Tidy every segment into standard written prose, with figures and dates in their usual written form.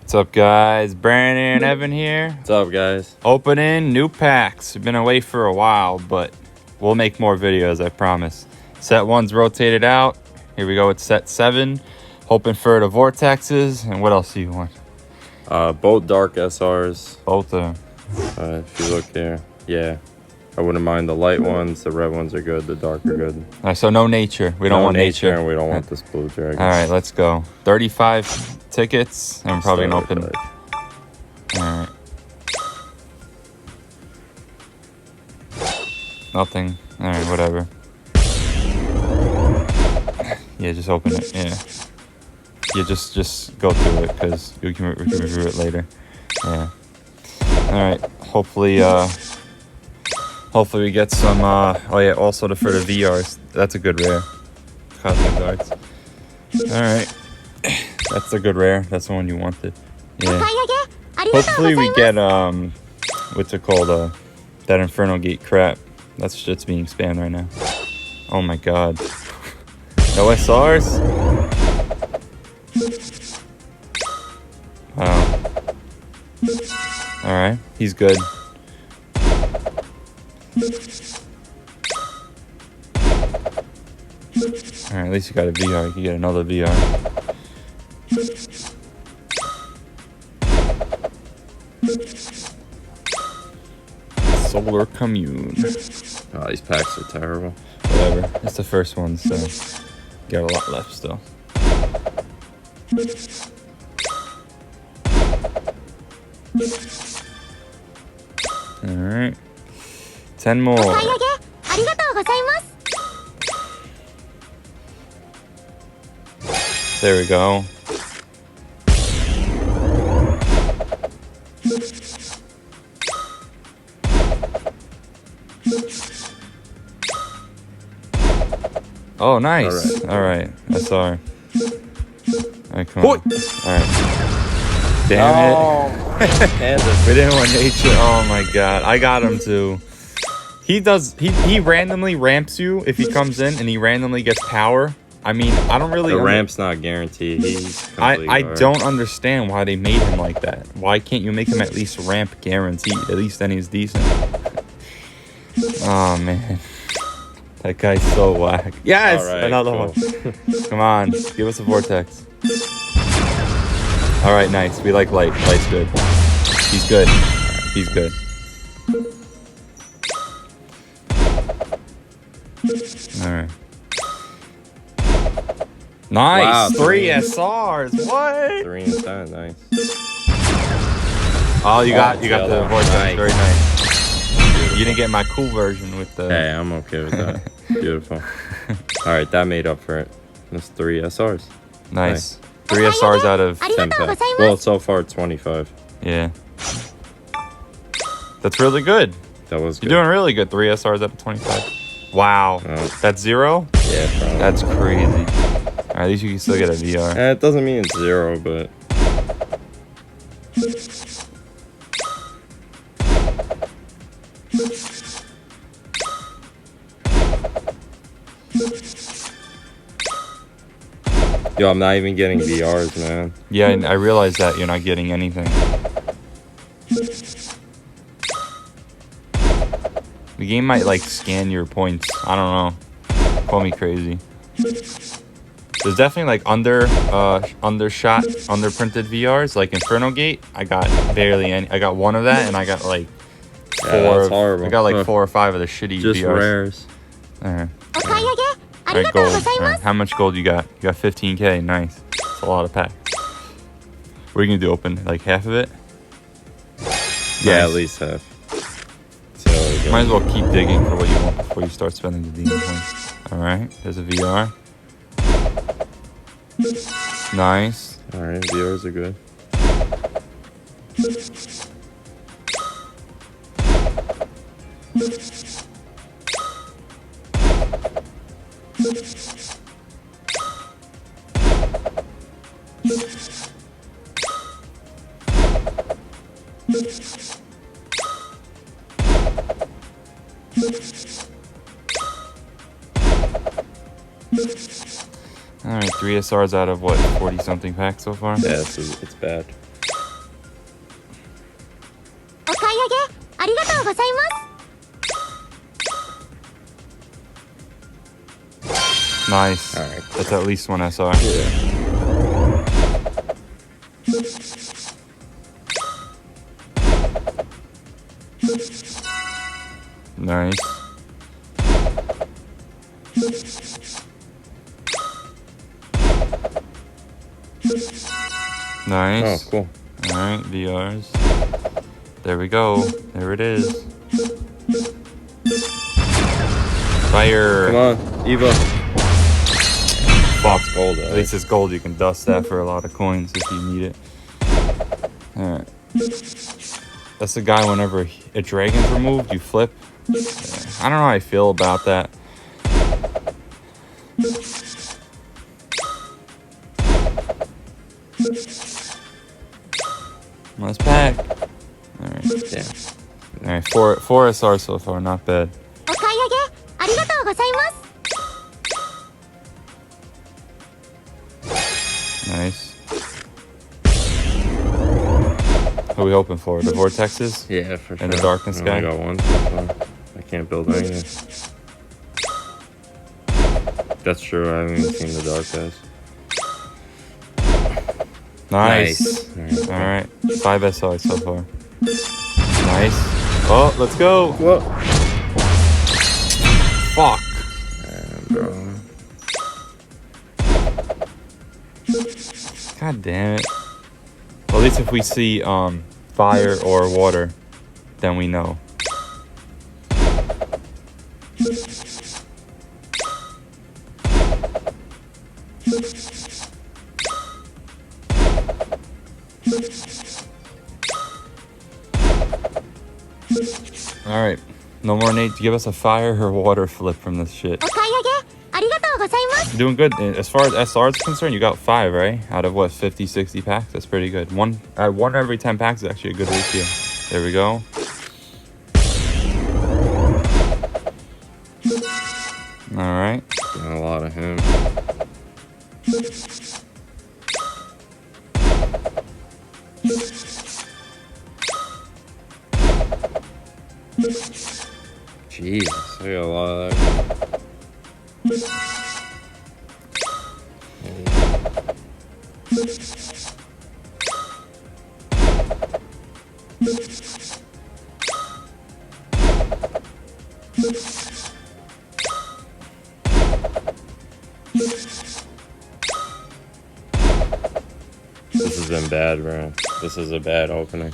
What's up, guys? Brandon and Evan here. What's up, guys? Opening new packs. We've been away for a while, but we'll make more videos, I promise. Set 1's rotated out. Here we go with set 7. Hoping for the vortexes. And what else do you want? Both dark SRs. Both of them. If you look here, yeah. I wouldn't mind the light ones. The red ones are good. The dark are good. All right, so no nature. We don't want nature. And we don't want this blue dragon. All right, let's go. 35 tickets. And we're probably going to open. All right. Nothing. All right, whatever. Yeah, just open it. Yeah. Yeah, just go through it because we can review it later. Yeah. All right. Hopefully we get some. Oh yeah. Also for the VRs. That's a good rare. Cosmic Guards. All right. That's a good rare. That's the one you wanted. Yeah. Hopefully we get what's it called? That Inferno Gate crap. That's shit's being spammed right now. Oh my god. No SRs? Wow. Alright, he's good. Alright, at least you got a VR. You can get another VR. Solar Commune. Oh, these packs are terrible. Whatever. It's the first one, so got a lot left still. Alright. 10 more. There we go. Oh, nice. Alright. SR. Alright, come on. Alright. Damn it. We didn't want nature. Oh my god. I got him too. He randomly ramps you if he comes in and he randomly gets power. I mean, I don't really... The ramp's not guaranteed. I don't understand why they made him like that. Why can't you make him at least ramp guaranteed? At least then he's decent. Oh man. That guy's so whack. Yes! Right, another one. Come on. Give us a vortex. Alright, nice. We like light. Light's good. He's good. He's good. Alright. Nice! Wow, 3 SRs! What? 3 and 10, nice. Oh, you got the vortex. Nice. Very nice. You didn't get my cool version with the... Hey, I'm okay with that. Beautiful. Alright, that made up for it. That's 3 SRs. Nice. 3 SRs out of 10 packs. Well, so far 25. Yeah. That's really good. That was good. You're doing really good. 3 SRs out of 25. Wow. That's 0? Yeah, probably. That's crazy. At least you can still get a VR. It doesn't mean it's 0, but... Yo, I'm not even getting VRs, man. Yeah, I realize that you're not getting anything. The game might like scan your points. I don't know. Call me crazy. There's definitely like undershot, underprinted VRs like Inferno Gate. I got barely any. I got one of that, and I got like 4. That's horrible. I got like 4 or 5 of the shitty just VRs. Rares. Alright. Alright, gold. Alright, how much gold you got? You got 15k. Nice. That's a lot of packs. What are you gonna do? Open like half of it? Yeah, Nice. at least half. Might as well keep digging for what you want before you start spending the demon points. Alright, there's a VR. Nice. Alright, VRs are good. Alright, 3 SRs out of what, 40 something packs so far? Yeah, it's bad. りがとうございます。 Nice. Alright. That's at least one SR. Yeah. Nice. Nice. Oh, cool. Alright, VRs. There we go. There it is. Fire. Come on, Eva. Fuck. Gold. At least it's gold. You can dust that for a lot of coins if you need it. Alright. That's the guy whenever a dragon's removed, you flip. Yeah. I don't know how I feel about that. Nice pack. Alright. Yeah. Alright, four SR so far, not bad. お買い上げありがとうございます。 Nice. What are we hoping for? The vortexes? Yeah, for sure. And the darkness I guy? only got one so far. I can't build anything. That's true. I haven't even seen the dark guys. Nice. Alright. 5 SR so far. Nice. Oh, let's go. Whoa. Fuck. Bro. God damn it. Well, at least if we see fire or water, then we know. Alright. No more Nate to give us a fire or water flip from this shit. お買い上げありがとうございます。 Doing good. As far as SR is concerned, you got 5, right? Out of what, 50, 60 packs? That's pretty good. One every 10 packs is actually a good ratio. There we go. Alright. Getting a lot of him. Jesus, I got a lot of that. This has been bad, bro. This is a bad opening.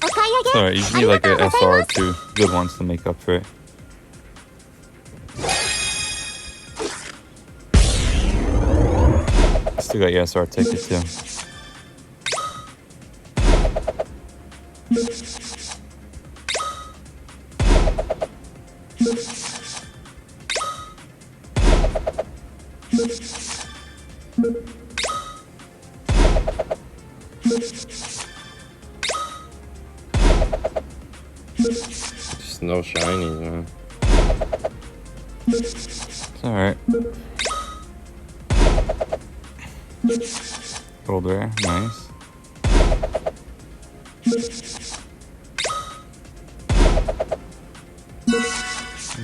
お買い上げ Sorry, you just need like an SR or 2 good ones to make up for it. Still got your SR ticket too. Just no shinies, man. It's alright. Gold rare, nice.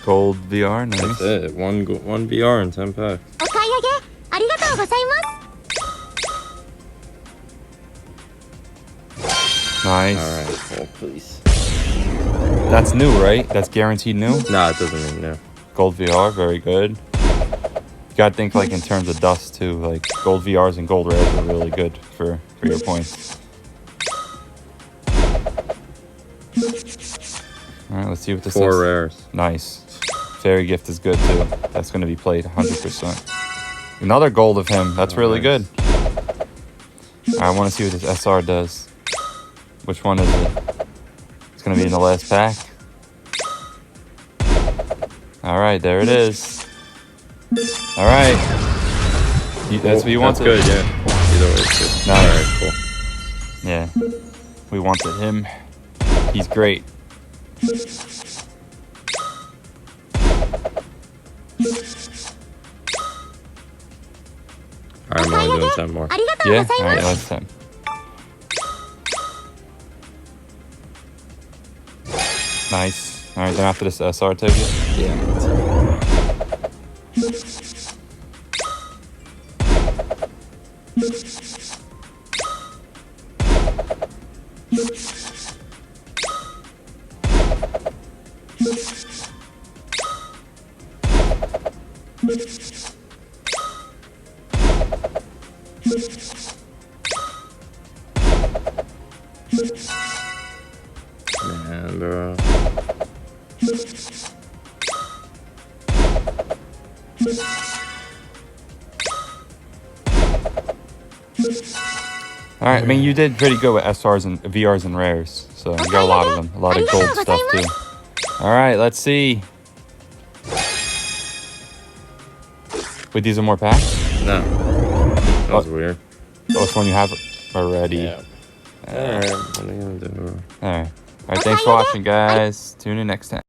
Gold VR, That's nice. it. One VR and 10 packs. お買い上げありがとうございます。 Nice. Alright, cool, please. That's new, right? That's guaranteed new? Nah, it doesn't mean no. Gold VR, very good. You gotta think like in terms of dust too. Like gold VRs and gold rares are really good for your points. Alright, let's see what this is. 4 rares. Nice. Fairy gift is good too. That's gonna be played 100%. Another gold of him. That's really good. I want to see what this SR does. Which one is it? It's gonna be in the last pack. Alright, there it is. Alright. That's what you wanted. That's good, yeah. Either way, it's good. Nice. Alright, cool. Yeah. We wanted him. He's great. Alright, I'm only doing 10 more. ありがとう Yeah? ございま Alright, す。 last time. Nice. All right, then after this SR ticket. Yeah. Man, bro. All right, I mean, you did pretty good with SRs and VRs and rares, so you got a lot of them, a lot of gold stuff too. All right, let's see. Wait, these are more packs? No. That was weird. Oh, it's one you have already. Yeah. Alright, what are you gonna do? All right, thanks for watching, guys. Tune in next time.